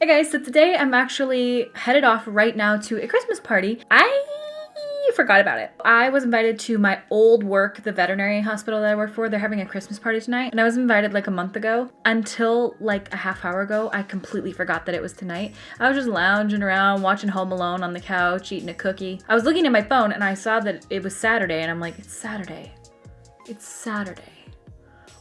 Hey guys, so today I'm actually headed off right now to a Christmas party. I forgot about it. I was invited to my old work, the veterinary hospital that I work for. They're having a Christmas party tonight, and I was invited like a month ago. Until like a half hour ago, I completely forgot that it was tonight. I was just lounging around, watching Home Alone on the couch, eating a cookie. I was looking at my phone and I saw that it was Saturday, and I'm like, it's Saturday. It's Saturday.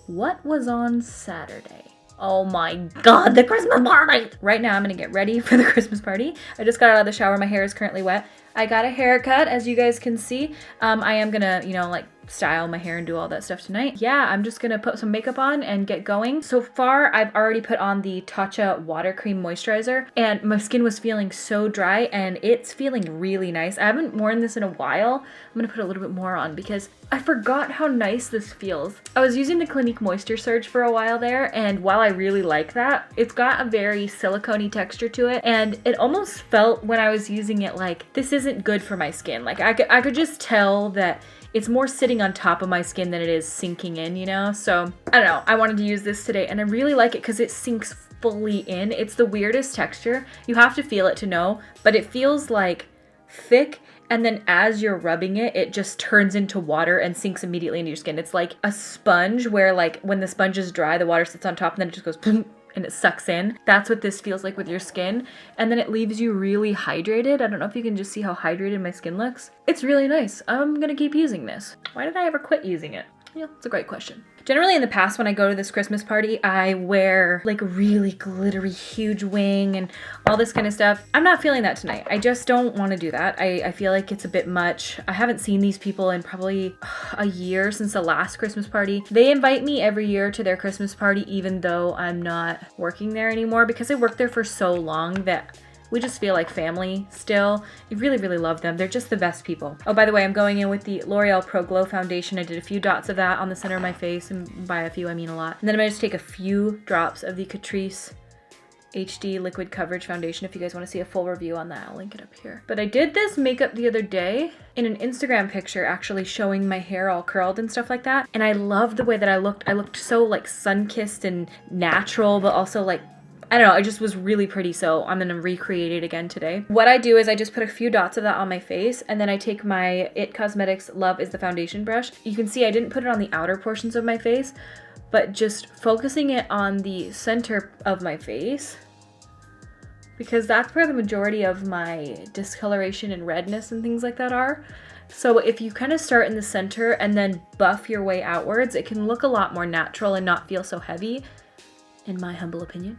What was on Saturday? Oh my god, the Christmas party! Right now I'm gonna get ready for the Christmas party. I just got out of the shower, my hair is currently wet. I got a haircut, as you guys can see. I am gonna, like style my hair and do all that stuff tonight. Yeah, I'm just gonna put some makeup on and get going. So far, I've already put on the Tatcha Water Cream Moisturizer, and my skin was feeling so dry, and it's feeling really nice. I haven't worn this in a while. I'm gonna put a little bit more on because I forgot how nice this feels. I was using the Clinique Moisture Surge for a while there, and while I really like that, it's got a very silicone-y texture to it, and it almost felt when I was using it like, this isn't good for my skin. Like, I could just tell that it's more sitting on top of my skin than it is sinking in, So, I don't know. I wanted to use this today, and I really like it because it sinks fully in. It's the weirdest texture. You have to feel it to know, but it feels like thick, and then as you're rubbing it, it just turns into water and sinks immediately into your skin. It's like a sponge where, like, when the sponge is dry, the water sits on top, and then it just goes boom, and it sucks in. That's what this feels like with your skin. And then it leaves you really hydrated. I don't know if you can just see how hydrated my skin looks. It's really nice. I'm gonna keep using this. Why did I ever quit using it? Yeah, it's a great question. Generally in the past when I go to this Christmas party, I wear like a really glittery huge wing and all this kind of stuff. I'm not feeling that tonight. I just don't want to do that. I feel like it's a bit much. I haven't seen these people in probably a year since the last Christmas party. They invite me every year to their Christmas party even though I'm not working there anymore because I worked there for so long that we just feel like family still. I really, really love them. They're just the best people. Oh, by the way, I'm going in with the L'Oreal Pro Glow Foundation. I did a few dots of that on the center of my face, and by a few, I mean a lot. And then I'm gonna just take a few drops of the Catrice HD Liquid Coverage Foundation. If you guys wanna see a full review on that, I'll link it up here. But I did this makeup the other day in an Instagram picture, actually showing my hair all curled and stuff like that. And I loved the way that I looked. I looked so like sun-kissed and natural, but also like, I don't know, it just was really pretty, so I'm gonna recreate it again today. What I do is I just put a few dots of that on my face, and then I take my IT Cosmetics Love is the Foundation brush. You can see I didn't put it on the outer portions of my face, but just focusing it on the center of my face, because that's where the majority of my discoloration and redness and things like that are. So if you kind of start in the center and then buff your way outwards, it can look a lot more natural and not feel so heavy, in my humble opinion.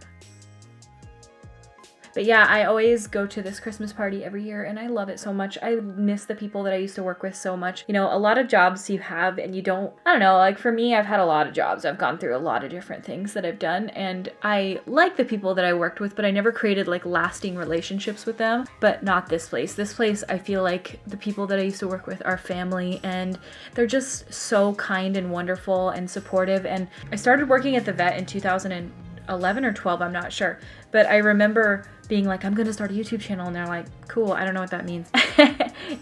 But yeah, I always go to this Christmas party every year and I love it so much. I miss the people that I used to work with so much. A lot of jobs you have and you don't, I don't know, like for me, I've had a lot of jobs. I've gone through a lot of different things that I've done, and I like the people that I worked with, but I never created like lasting relationships with them. But not this place. This place, I feel like the people that I used to work with are family, and they're just so kind and wonderful and supportive. And I started working at the vet in 2011 or 12, I'm not sure. But I remember being like, I'm gonna start a YouTube channel, and they're like, cool, I don't know what that means.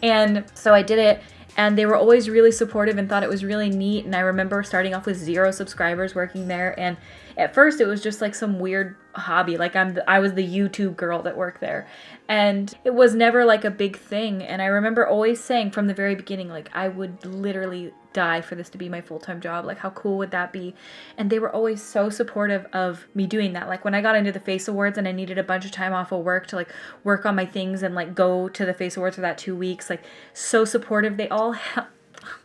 And so I did it, and they were always really supportive and thought it was really neat. And I remember starting off with 0 subscribers working there, and at first it was just like some weird hobby, like I was the YouTube girl that worked there, and it was never like a big thing. And I remember always saying from the very beginning, like, I would literally die for this to be my full-time job. Like, how cool would that be? And they were always so supportive of me doing that. Like when I got into the Face Awards and I needed a bunch of time off of work to like work on my things and like go to the Face Awards for that 2 weeks, like so supportive. They all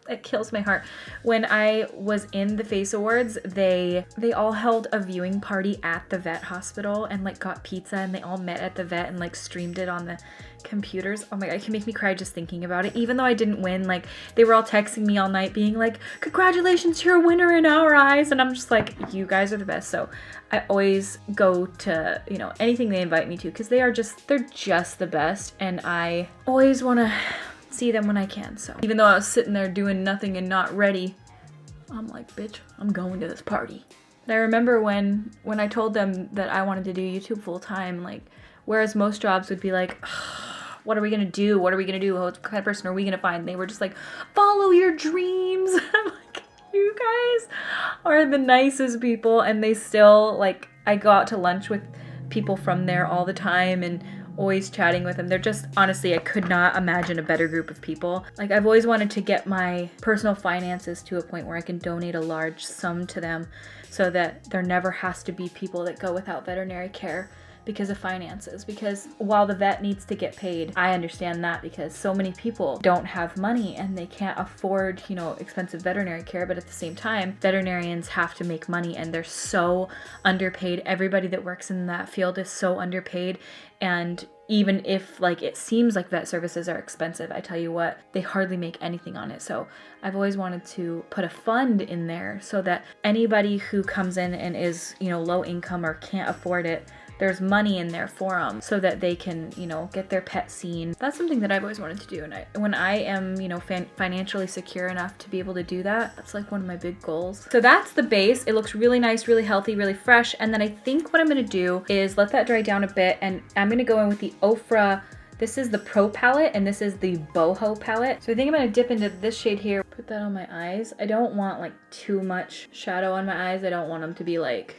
it kills my heart. When I was in the Face Awards, they all held a viewing party at the vet hospital and like got pizza, and they all met at the vet and like streamed it on the computers. Oh my god, it can make me cry just thinking about it. Even though I didn't win, like they were all texting me all night being like, congratulations, you're a winner in our eyes. And I'm just like, you guys are the best. So I always go to, anything they invite me to, because they're just the best, and I always want to see them when I can. So even though I was sitting there doing nothing and not ready, I'm like, bitch, I'm going to this party. And I remember when I told them that I wanted to do YouTube full time, like, whereas most jobs would be like, what are we gonna do? What are we gonna do? What kind of person are we gonna find? And they were just like, follow your dreams. I'm like, you guys are the nicest people. And they still, like, I go out to lunch with people from there all the time and always chatting with them. They're just, honestly, I could not imagine a better group of people. Like, I've always wanted to get my personal finances to a point where I can donate a large sum to them so that there never has to be people that go without veterinary care because of finances. Because while the vet needs to get paid, I understand that because so many people don't have money and they can't afford, you know, expensive veterinary care. But at the same time, veterinarians have to make money and they're so underpaid. Everybody that works in that field is so underpaid. And even if like it seems like vet services are expensive, I tell you what, they hardly make anything on it. So I've always wanted to put a fund in there so that anybody who comes in and is, you know, low income or can't afford it, there's money in there for them so that they can, you know, get their pet seen. That's something that I've always wanted to do. And when I am, you know, financially secure enough to be able to do that, that's like one of my big goals. So that's the base. It looks really nice, really healthy, really fresh. And then I think what I'm going to do is let that dry down a bit. And I'm going to go in with the Ofra. This is the Pro palette and this is the Boho palette. So I think I'm going to dip into this shade here. Put that on my eyes. I don't want like too much shadow on my eyes. I don't want them to be like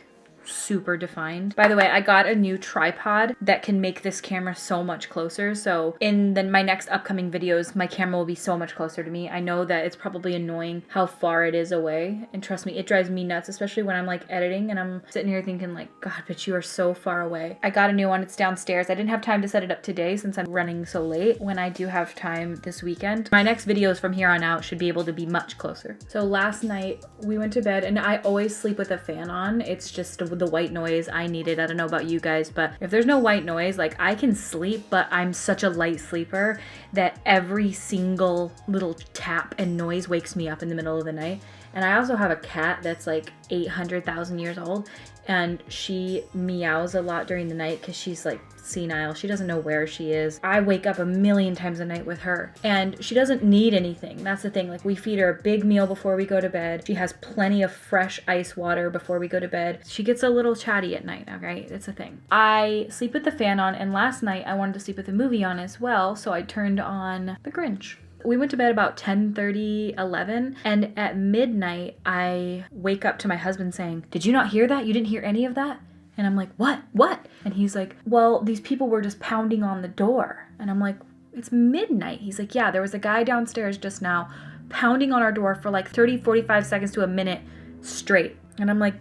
super defined. By the way, I got a new tripod that can make this camera so much closer. So in my next upcoming videos, my camera will be so much closer to me. I know that it's probably annoying how far it is away. And trust me, it drives me nuts, especially when I'm like editing and I'm sitting here thinking like, God, but you are so far away. I got a new one. It's downstairs. I didn't have time to set it up today since I'm running so late. When I do have time this weekend, my next videos from here on out should be able to be much closer. So last night we went to bed and I always sleep with a fan on. It's just the white noise I needed. I don't know about you guys, but if there's no white noise, like I can sleep, but I'm such a light sleeper that every single little tap and noise wakes me up in the middle of the night. And I also have a cat that's like 800,000 years old and she meows a lot during the night because she's like senile. She doesn't know where she is. I wake up a million times a night with her and she doesn't need anything. That's the thing. Like we feed her a big meal before we go to bed. She has plenty of fresh ice water before we go to bed. She gets a little chatty at night. Okay, it's a thing. I sleep with the fan on and last night I wanted to sleep with the movie on as well. So I turned on The Grinch. We went to bed about 10:30, 11, and at midnight, I wake up to my husband saying, "Did you not hear that? You didn't hear any of that?" And I'm like, "What? What?" And he's like, "Well, these people were just pounding on the door." And I'm like, "It's midnight." He's like, "Yeah, there was a guy downstairs just now pounding on our door for like 30, 45 seconds to a minute straight." And I'm like,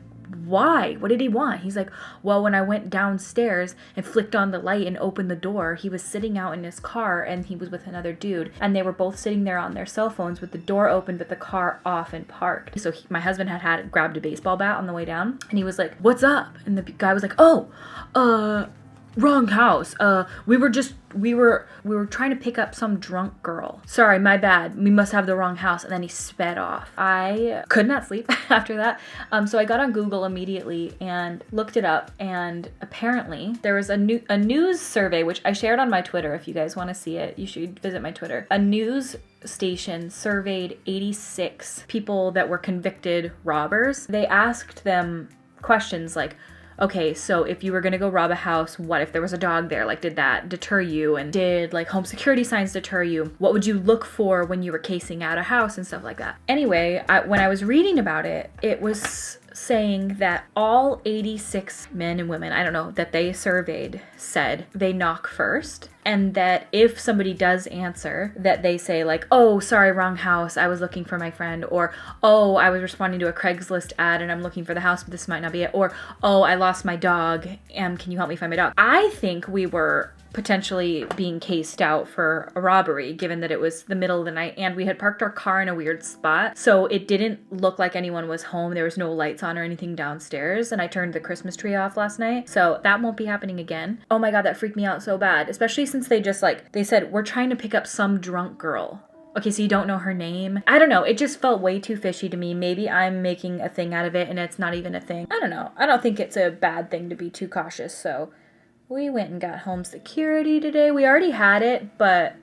"Why? What did he want?" He's like, "Well, when I went downstairs and flicked on the light and opened the door, he was sitting out in his car and he was with another dude. And they were both sitting there on their cell phones with the door open but the car off and parked." So my husband had grabbed a baseball bat on the way down and he was like, "What's up?" And the guy was like, "Wrong house. We were trying to pick up some drunk girl. Sorry, my bad. We must have the wrong house." And then he sped off. I could not sleep after that. So I got on Google immediately and looked it up. And apparently there was a news survey, which I shared on my Twitter. If you guys want to see it, you should visit my Twitter. A news station surveyed 86 people that were convicted robbers. They asked them questions like, okay, so if you were gonna go rob a house, what if there was a dog there? Like, did that deter you? And did like home security signs deter you? What would you look for when you were casing out a house and stuff like that? Anyway, when I was reading about it, it was saying that all 86 men and women, I don't know, that they surveyed said they knock first. And that if somebody does answer, that they say like, "Oh, sorry, wrong house. I was looking for my friend." Or, "Oh, I was responding to a Craigslist ad and I'm looking for the house, but this might not be it." Or, "Oh, I lost my dog. Can you help me find my dog?" I think we were potentially being cased out for a robbery, given that it was the middle of the night and we had parked our car in a weird spot. So it didn't look like anyone was home. There was no lights on or anything downstairs. And I turned the Christmas tree off last night. So that won't be happening again. Oh my God, that freaked me out so bad. Especially since they said, "We're trying to pick up some drunk girl." Okay, so you don't know her name? I don't know. It just felt way too fishy to me. Maybe I'm making a thing out of it and it's not even a thing. I don't know. I don't think it's a bad thing to be too cautious. So We went and got home security today. We already had it, but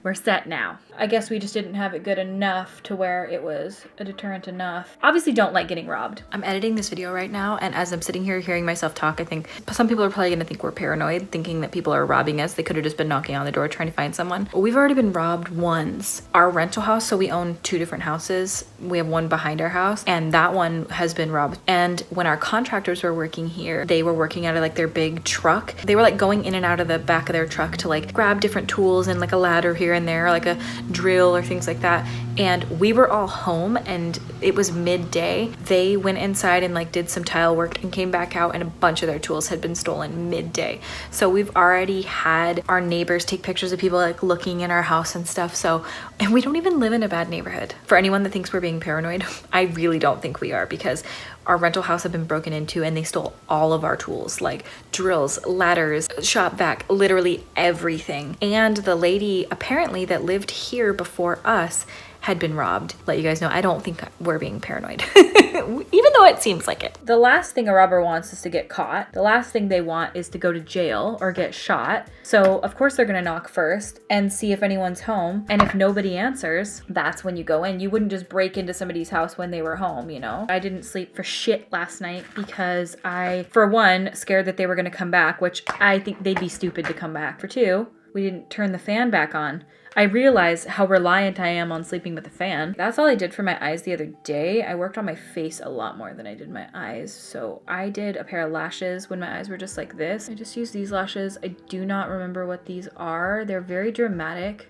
we're set now. I guess we just didn't have it good enough to where it was a deterrent enough. Obviously don't like getting robbed. I'm editing this video right now, and as I'm sitting here hearing myself talk, I think some people are probably gonna think we're paranoid, thinking that people are robbing us. They could have just been knocking on the door trying to find someone. We've already been robbed once. Our rental house, so we own 2 different houses. We have one behind our house, and that one has been robbed. And when our contractors were working here, they were working out of like their big truck. They were like going in and out of the back of their truck to like grab different tools and like a ladder here and there, like a drill or things like that. And we were all home and it was midday. They went inside and like did some tile work and came back out, and a bunch of their tools had been stolen midday. So we've already had our neighbors take pictures of people like looking in our house and stuff. So, and we don't even live in a bad neighborhood. For anyone that thinks we're being paranoid, I really don't think we are, because our rental house had been broken into and they stole all of our tools, like drills, ladders, shop vac, literally everything. And the lady apparently that lived here before us had been robbed. Let you guys know, I don't think we're being paranoid, even though it seems like it. The last thing a robber wants is to get caught. The last thing they want is to go to jail or get shot. So of course they're gonna knock first and see if anyone's home. And if nobody answers, that's when you go in. You wouldn't just break into somebody's house when they were home, you know? I didn't sleep for shit last night because I, for one, scared that they were gonna come back, which I think they'd be stupid to come back. For two, we didn't turn the fan back on. I realize how reliant I am on sleeping with a fan. That's all I did for my eyes the other day. I worked on my face a lot more than I did my eyes. So I did a pair of lashes when my eyes were just like this. I just used these lashes. I do not remember what these are. They're very dramatic.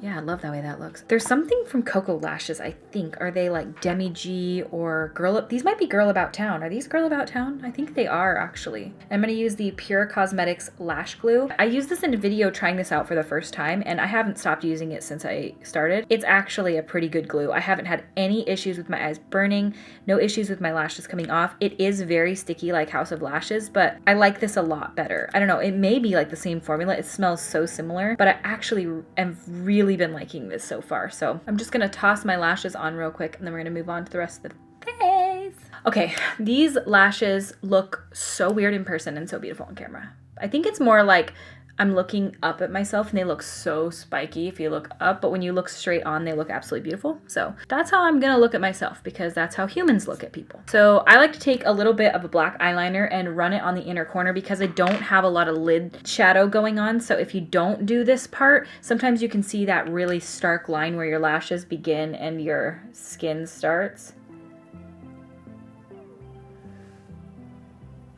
Yeah, I love the way that looks. There's something from Coco Lashes, I think. Are they like Demi G or Girl? These might be Girl About Town. Are these Girl About Town? I think they are, actually. I'm gonna use the Pure Cosmetics Lash Glue. I used this in a video trying this out for the first time, and I haven't stopped using it since I started. It's actually a pretty good glue. I haven't had any issues with my eyes burning, no issues with my lashes coming off. It is very sticky like House of Lashes, but I like this a lot better. I don't know, it may be like the same formula. It smells so similar, but I actually am really been liking this so far. So I'm just gonna toss my lashes on real quick, and then we're gonna move on to the rest of the face. Okay, these lashes look so weird in person and so beautiful on camera. I think it's more like I'm looking up at myself and they look so spiky if you look up, but when you look straight on, they look absolutely beautiful. So that's how I'm gonna look at myself, because that's how humans look at people. So I like to take a little bit of a black eyeliner and run it on the inner corner because I don't have a lot of lid shadow going on. So if you don't do this part, sometimes you can see that really stark line where your lashes begin and your skin starts.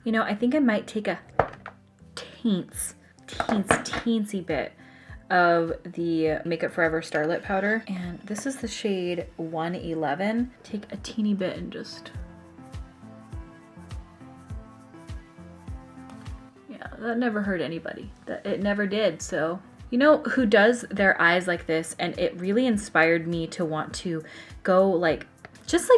You know, I think I might take a teensy bit of the Makeup Forever Starlit powder, and this is the shade 111. Take a teeny bit and just, yeah, that never hurt anybody. That it never did. So you know who does their eyes like this, and it really inspired me to want to go like just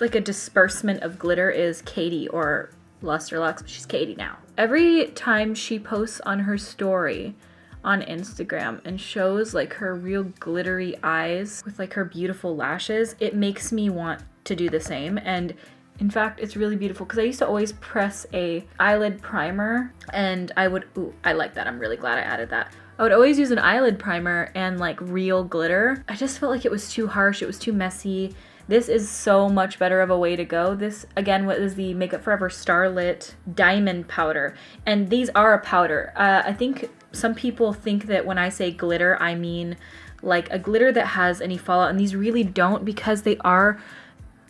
like a disbursement of glitter, is Katie, or Luster Lux. She's Katie now. Every time she posts on her story on Instagram and shows like her real glittery eyes with like her beautiful lashes, it makes me want to do the same. And in fact, it's really beautiful because I used to always press a eyelid primer, and I would, ooh, I like that. I'm really glad I added that. I would always use an eyelid primer and like real glitter. I just felt like it was too harsh. It was too messy. This is so much better of a way to go. This, again, is the Makeup Forever Starlit Diamond Powder. And these are a powder. I think some people think that when I say glitter, I mean like a glitter that has any fallout. And these really don't, because they are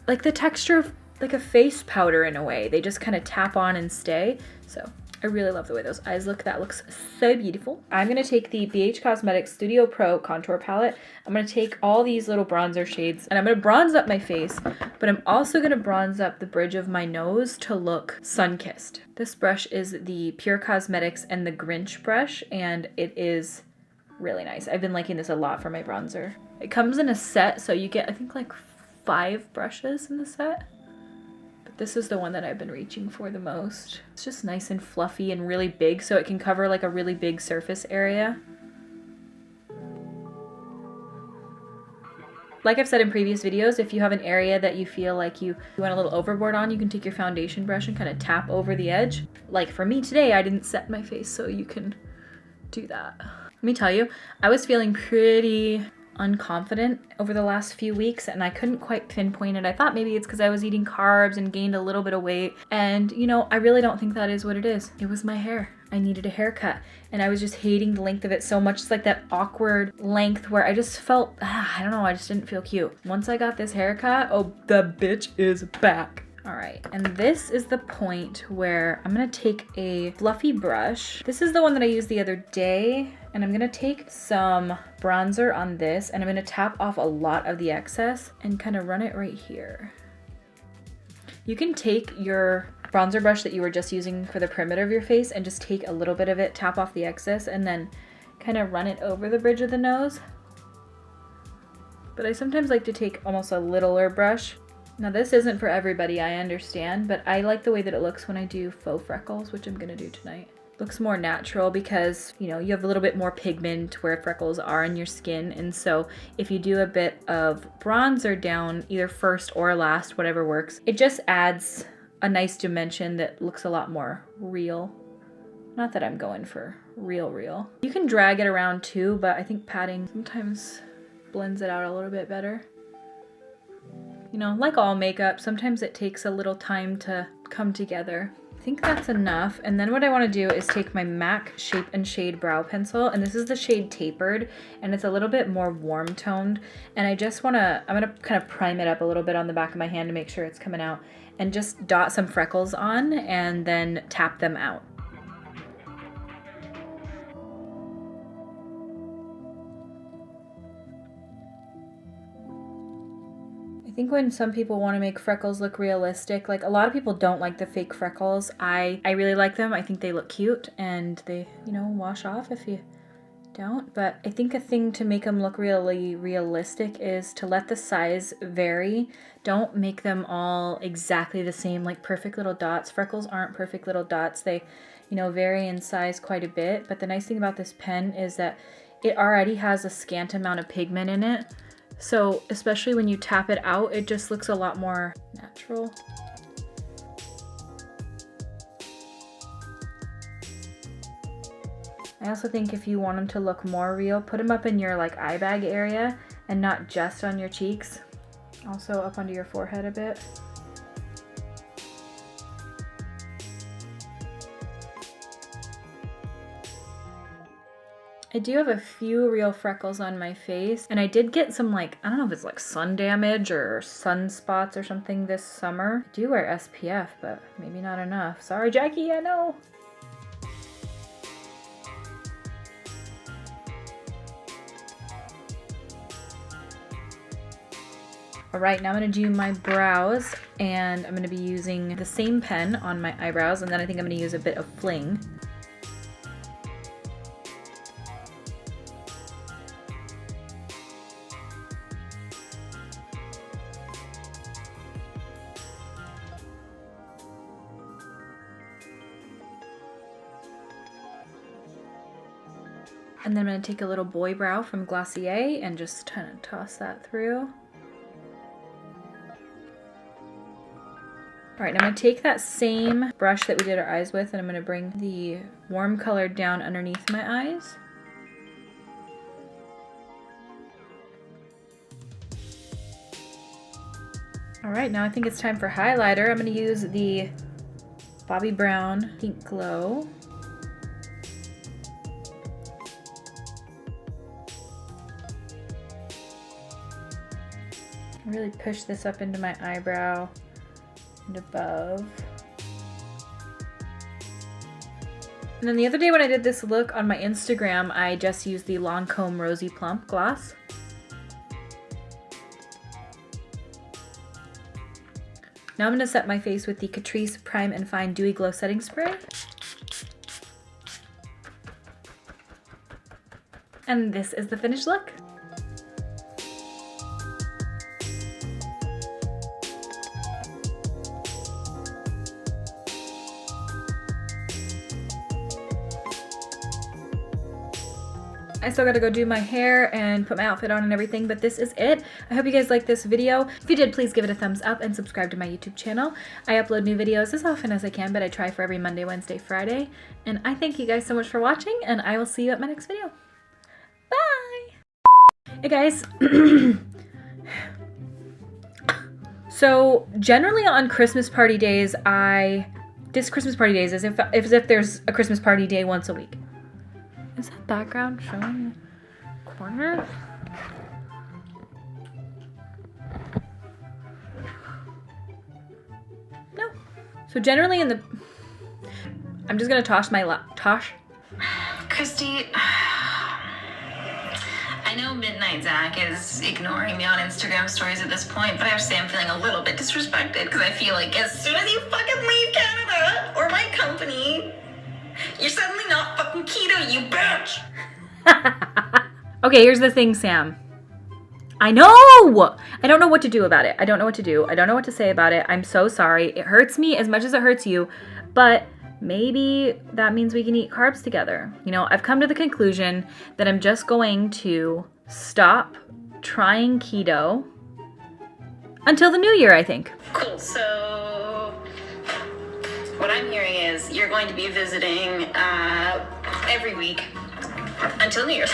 like the texture of like a face powder in a way. They just kind of tap on and stay. So I really love the way those eyes look. That looks so beautiful. I'm going to take the BH Cosmetics Studio Pro Contour Palette. I'm going to take all these little bronzer shades and I'm going to bronze up my face, but I'm also going to bronze up the bridge of my nose to look sun-kissed. This brush is the Pure Cosmetics and the Grinch brush, and it is really nice. I've been liking this a lot for my bronzer. It comes in a set, so you get, I think, like 5 brushes in the set. This is the one that I've been reaching for the most. It's just nice and fluffy and really big, so it can cover like a really big surface area. Like I've said in previous videos, if you have an area that you feel like you went a little overboard on, you can take your foundation brush and kind of tap over the edge. Like for me today, I didn't set my face, so you can do that. Let me tell you, I was feeling pretty unconfident over the last few weeks and I couldn't quite pinpoint it. I thought maybe it's because I was eating carbs and gained a little bit of weight. And you know, I really don't think that is what it is. It was my hair. I needed a haircut and I was just hating the length of it so much. It's like that awkward length where I just felt, I don't know, I just didn't feel cute. Once I got this haircut, oh, the bitch is back. All right, and this is the point where I'm gonna take a fluffy brush. This is the one that I used the other day, and I'm gonna take some bronzer on this, and I'm gonna tap off a lot of the excess and kind of run it right here. You can take your bronzer brush that you were just using for the perimeter of your face and just take a little bit of it, tap off the excess, and then kind of run it over the bridge of the nose. But I sometimes like to take almost a littler brush. Now this isn't for everybody, I understand, but I like the way that it looks when I do faux freckles, which I'm gonna do tonight. Looks more natural because, you know, you have a little bit more pigment where freckles are in your skin, and so if you do a bit of bronzer down either first or last, whatever works, it just adds a nice dimension that looks a lot more real. Not that I'm going for real. You can drag it around too, but I think patting sometimes blends it out a little bit better. You know, like all makeup, sometimes it takes a little time to come together. I think that's enough. And then what I want to do is take my MAC Shape and Shade brow pencil, and this is the shade Tapered, and it's a little bit more warm toned. And I just want to, I'm going to kind of prime it up a little bit on the back of my hand to make sure it's coming out, and just dot some freckles on and then tap them out. I think when some people want to make freckles look realistic, like a lot of people don't like the fake freckles. I really like them. I think they look cute and they, you know, wash off if you don't. But I think a thing to make them look really realistic is to let the size vary. Don't make them all exactly the same, like perfect little dots. Freckles aren't perfect little dots. They, you know, vary in size quite a bit. But the nice thing about this pen is that it already has a scant amount of pigment in it. So especially when you tap it out, it just looks a lot more natural. I also think if you want them to look more real, put them up in your like eye bag area and not just on your cheeks. Also up under your forehead a bit. I do have a few real freckles on my face, and I did get some like, I don't know if it's like sun damage or sunspots or something this summer. I do wear SPF, but maybe not enough. Sorry, Jackie, I know. All right, now I'm gonna do my brows, and I'm gonna be using the same pen on my eyebrows, and then I think I'm gonna use a bit of Fling. And then I'm going to take a little boy brow from Glossier and just kind of toss that through. All right, now I'm going to take that same brush that we did our eyes with, and I'm going to bring the warm color down underneath my eyes. All right, now I think it's time for highlighter. I'm going to use the Bobbi Brown Pink Glow. Really push this up into my eyebrow and above. And then the other day when I did this look on my Instagram, I just used the Lancome Rosy Plump gloss. Now I'm going to set my face with the Catrice Prime and Fine Dewy Glow Setting Spray. And this is the finished look. I still gotta go do my hair and put my outfit on and everything, but this is it. I hope you guys liked this video. If you did, please give it a thumbs up and subscribe to my YouTube channel. I upload new videos as often as I can, but I try for every Monday, Wednesday, Friday. And I thank you guys so much for watching, and I will see you at my next video. Bye! Hey guys. So generally on Christmas party days, Christmas party days as if there's a Christmas party day once a week. Is that background showing the corner? No. So generally I'm just gonna tosh my tosh. Kristi, I know Midnight Zach is ignoring me on Instagram stories at this point, but I have to say I'm feeling a little bit disrespected because I feel like as soon as you fucking leave Canada or my company, you're suddenly not fucking keto, you bitch! Okay, here's the thing, Sam. I know! I don't know what to do about it. I don't know what to do. I don't know what to say about it. I'm so sorry. It hurts me as much as it hurts you, but maybe that means we can eat carbs together. You know, I've come to the conclusion that I'm just going to stop trying keto until the new year, I think. Cool, so what I'm hearing is you're going to be visiting every week until New Year's.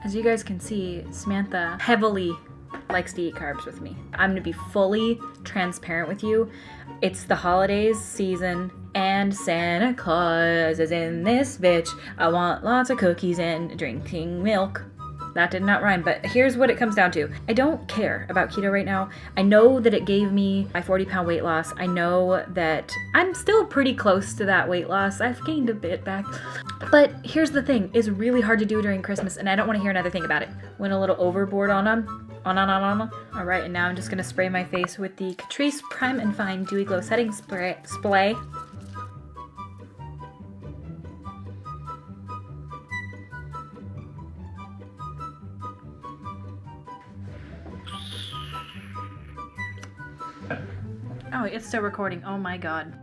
As you guys can see, Samantha heavily likes to eat carbs with me. I'm gonna be fully transparent with you. It's the holidays season and Santa Claus is in this bitch. I want lots of cookies and drinking milk. That did not rhyme, but here's what it comes down to. I don't care about keto right now. I know that it gave me my 40-pound weight loss. I know that I'm still pretty close to that weight loss. I've gained a bit back. But here's the thing. It's really hard to do during Christmas, and I don't want to hear another thing about it. Went a little overboard on them. All right, and now I'm just going to spray my face with the Catrice Prime and Fine Dewy Glow Setting Spray. Oh, it's still recording. Oh my god.